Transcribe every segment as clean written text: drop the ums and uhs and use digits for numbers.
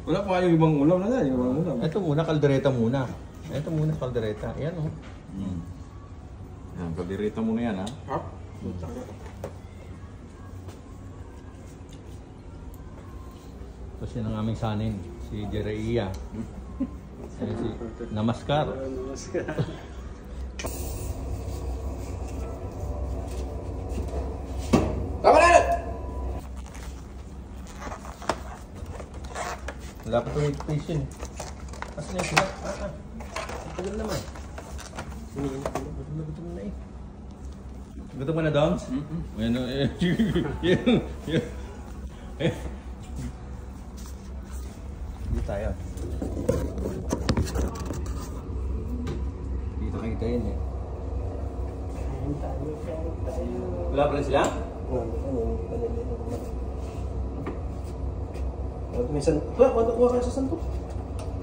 Wala pa kayong ibang ulam na yan, ibang ulam. Ito muna, kaldereta muna. Ito muna, kaldereta. Ayan o. Yan, kaldereta muna yan ha. Ha? Tapos yan ang aming sanin, si Jereia. Ayan si Namaskar. Namaskar. Tama na! Wala pa itong education. Kasi na sila. Tagal naman. Gutom na eh. Gutom ka na, Doms? Ano eh. Hindi tayo. Dito kita yun eh. Wala pa rin sila? Minsan, kuha ka sa santo.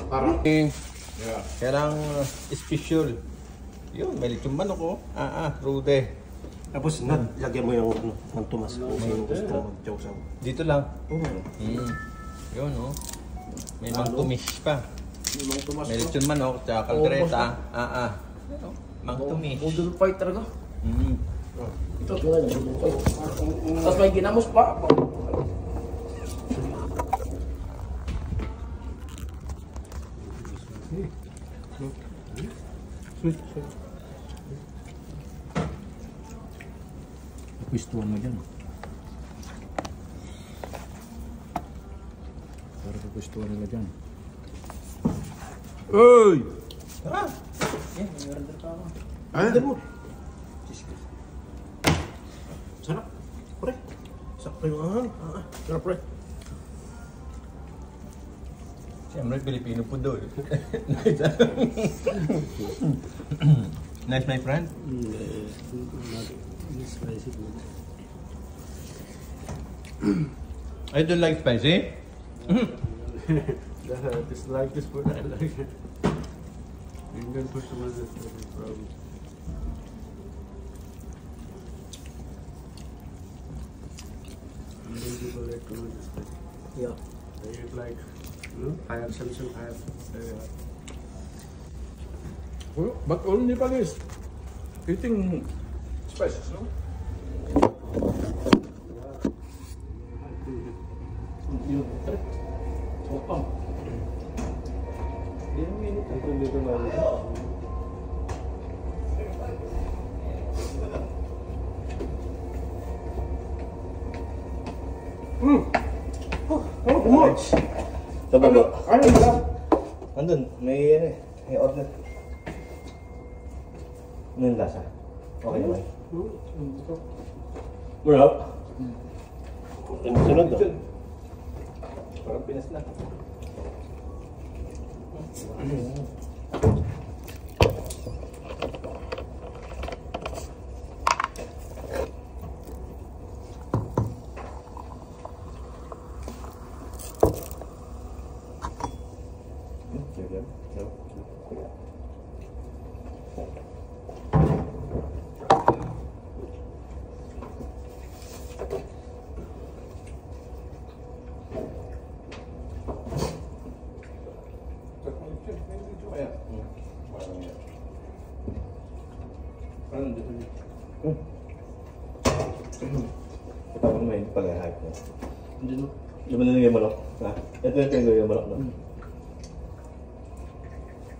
Para. Kaya lang special. Yun, may lechong manok ko. Rude. Tapos, lagyan mo yung ng tumas. Kung sino gusto mo mag-chowsaw. Dito lang. Oo. Yun, oh. May mangtumis pa. Yung mga tumas May mo. lechon manok, tsaka kaldereta. Mangtumis. Budol fight talaga. Ito. Tapos may ginamos pa. Sweet. Pwistuhan mo dyan. Para pwistuhan nila dyan. Uy! Tara! Ano mo? Sarap. Pre. Sakto yung ahang. Sarap pre. Siyempre, Pilipino po doon. Nice, my friend. I don't like spicy. Dislike this food. I like it. Indian food to this problem. Indian people like to this food. Yeah. They eat like higher consumption, higher. But all Nepalese eating spices, no? Ito ba mo? Ano ba? Andun, may order. Ano yung lasa? Okay naman. Marap? Ang sunod no? Parang Pinas na. Ito mo may pag-hype mo. Hindi mo nalagay manok. Ito yung nalagay manok no?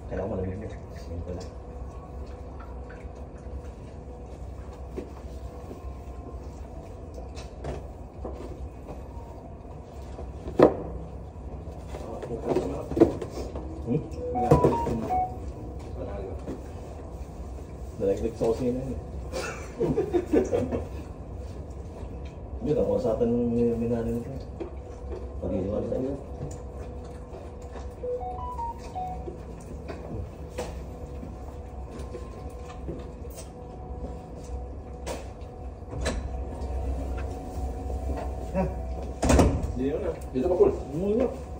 Kailangan mo nalagay mo. Yan pala. Nalaglag sa kusina yun. Yun, ako sa atin ng minanin ko. Pag-iiwan sa iyo. Dito na. Dito ba, Paul?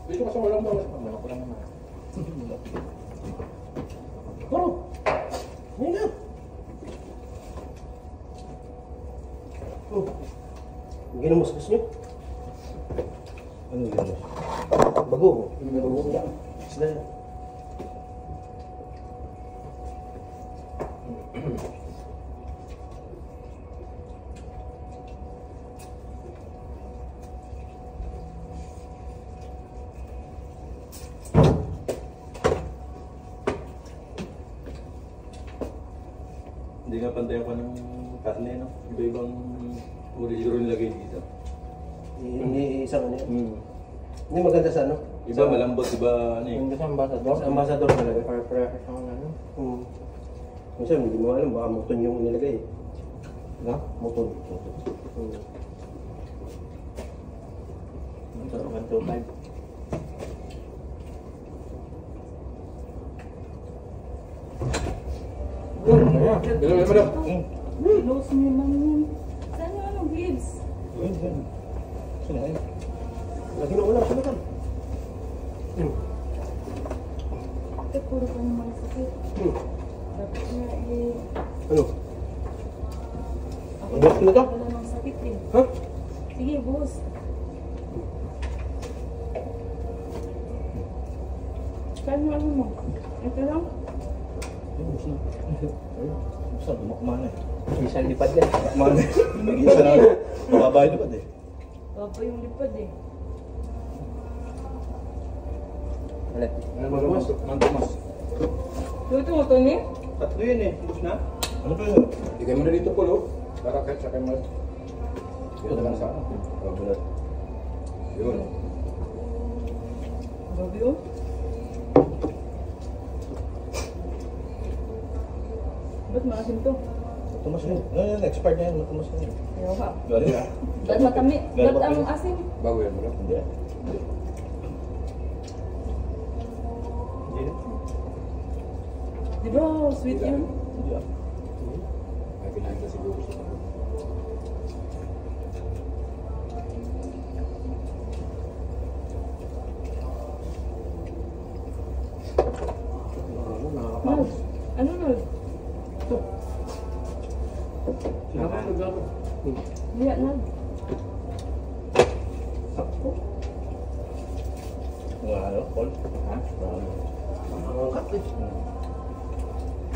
Dito ka sa walang bawal. Walang ko lang naman. Karo! Ngayon na! Oh. Ginamos gusto nyo? Ano ginamos? Bago. Nagugong yan. Isda yan. Hindi nga pantay ako ng karne, no? Iba-ibang uri siguro nilagay dito. Hindi isang ano yan. Hindi maganda sa ano? Iba malambot, iba ano eh. Maganda sa ambassador. Sa ambassador talaga. Pare-pareho sa ano. Minsan hindi mo alam, baka muton yung nilagay. No? Muton. Ito, 125. Bilang madam. Close mo yung mga yun. Saan yung ano, Gibbs? Yun, yun. Sino yun? Lagi na ulam, sino kan? Ito, puro ka ng mga sakit. Dapat nga Ano? ako Boss na to? wala ng sakit eh. Ha? Sige, boss. Saan yung ano mo? Ito lang? Saan? Dumakman eh. Isang lipad yan. Dumakman eh. Isa na. Mababa yung lipad eh. Baba yung lipad eh. Alat. Mas. Mantumas. Ito mo, Tony? Tatlo yun eh. Ubus na? Ano pa yun? Bigay mo na dito po, lo. Para kahit sa kayo mo. Ito lang sa ano. Oh, bulat. Yun. Grabe oh. Ba't maasim to? Tumas yun. Ano yun? Expired na yun. Matumas na yun. Ayaw ka. Galing na. Ba't matami? Ba't ang asim? Bago yan, madam. Hindi. Hindi. Di ba sweet yun? Hindi ah. Ay, kinain ka siguro sa ano. Nod. Ano Nod? Liya Nod. Mga ano? Paul? Ha? Angkat eh.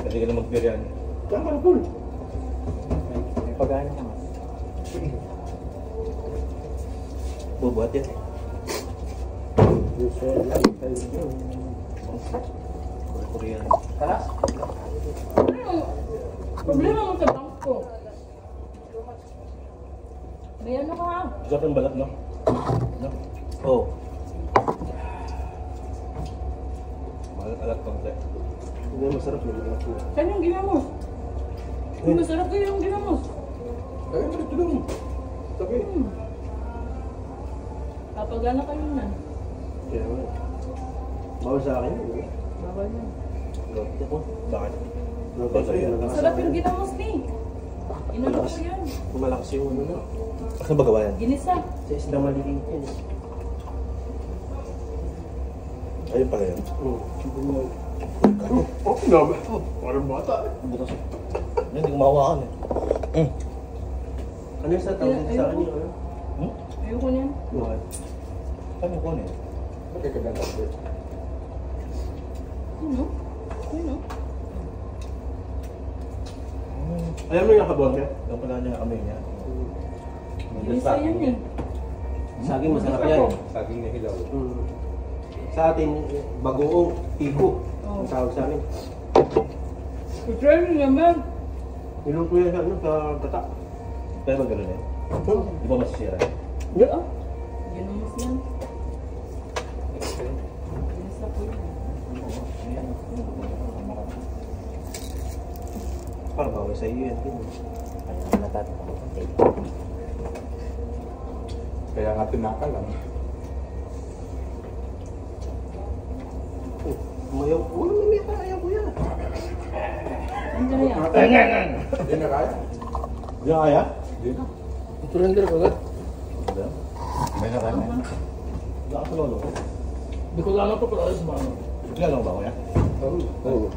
Kasi ka na mag-biryani. Tama na, Paul. May pagana ka. Bubuhat yan. Korean. Talas? Ano yung problema mo sa bangko? May ano ka ha? Isap yung balat, no? No? Oo. Alat konti. Hindi masarap yun. Saan yung ginamos? Kung masarap kayo yung ginamos. Ay, ito lang. Sabi. Kapagana kayo na. Kaya naman. Bawal sa akin yun. eh. Bawal na. Lote ko. Bakit? Bawal sa akin. Masarap yung ginamos ni. Inano ko yan. Malakas yung ano na. Ano ba gawa yan? Ginisa. Sa isda maliliit yan. Ayun pala yun. Oh, grabe. Parang bata. Butas. Yan, hindi ko mahawakan eh. Ano yung sa tawag sa akin yung ano? Ayoko niyan. Bakit? Saan yung kunin? Okay, kaganda. Ano? Ano? Alam mo yung nakabon ka? Yung pala niya kami niya. Ginisa yan eh. Saging masarap yan. Saging na hilaw. Sa atin, bagoong tiko. Oo. Ang tawag sa amin. I-try mo naman. Niluto yan sa ano, sa gata. Pero ba gano'n eh? Di ba masisira? Yeah. Ah, ginamos yan. Ginisa ko yan. Para bawal sa iyo yan. Kaya nga tinakal lang. Umayaw. Wala na may kaya ko yan. Ang kaya. Hindi na kaya? Di na kaya? Hindi na. Surrender ko agad. May na kaya. Wala ka sa lolo ko. Hindi ko lang pa para sa mga. Ilan ba ako yan? Oo.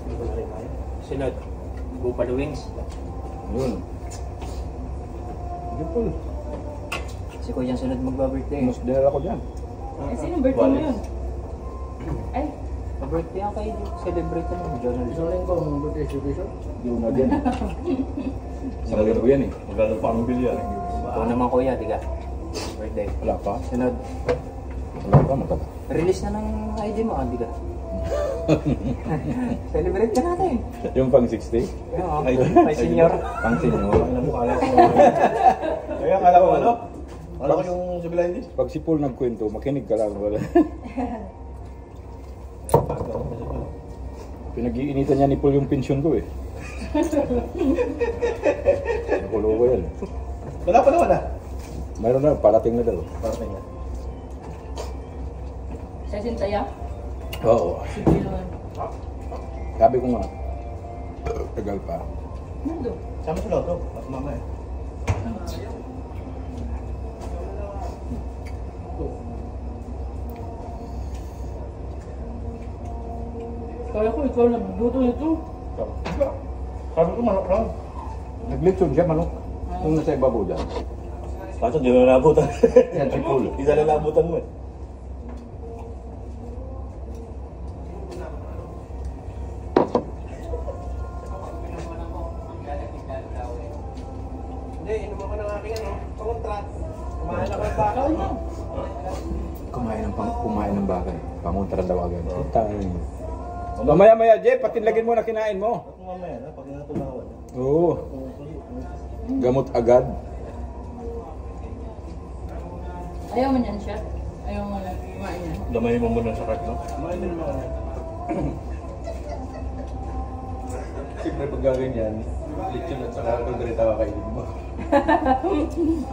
Hindi ko na rin kaya. Sinod. Buffalo wings. Yun. Jepol. Si Kuya ang sunod magba-birthday. Mas dinala ko dyan. Eh, sino birthday mo yun? Ay, Pa-birthday ang kayo. Celebrate ka naman, journalist. Isang linggo ang birthday celebration. Yung na dyan. Sa magano ko yan eh. Magano pa ang bilya. Ikaw naman Kuya, diga. Birthday. Wala pa. Sunod. Wala pa, mataba. Release na ng ID mo, diga. Celebrate ka natin. Yung pang 60? Oo, ay senior. Pang senior. Kaya akala ko ano? Wala ko yung civil ID. Pag si Paul nagkwento, makinig ka lang. Wala. Pinag-iinitan niya ni Paul yung pensyon ko eh. Nakulo ko yan. Wala pa naman ah. Mayroon na, parating na daw. Parating na. sa Sintaya? Oo. Sige naman. Sabi ko nga, tagal pa. Nando. Sama sa loto. Mas mama eh. Kaya ko ikaw nagluto nito. Sabi ko manok lang. Naglitsyon siya manok. Nung nasa ibabaw dyan. Kaso di mo nabutan. Yan si Paul. Isa na nabutan mo eh. Hindi, inuman ko ng aking ano, pangontract. Kumain ako ng baka. Kumain ng bagay. Panguntra daw agad. Tayo. Mamaya-maya, Jeff, patinlagin mo na kinain mo. Ako mamaya na, pag natunawan. Oo. Gamot agad. Ayaw mo niyan siya? Ayaw mo na kumain yan? Damay mo muna sa cart, no? Kumain din naman ako. Siyempre pag gagawin yan, lechon at saka kaldereta kakainin mo.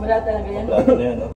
Wala talaga yan. Plato na yan, no?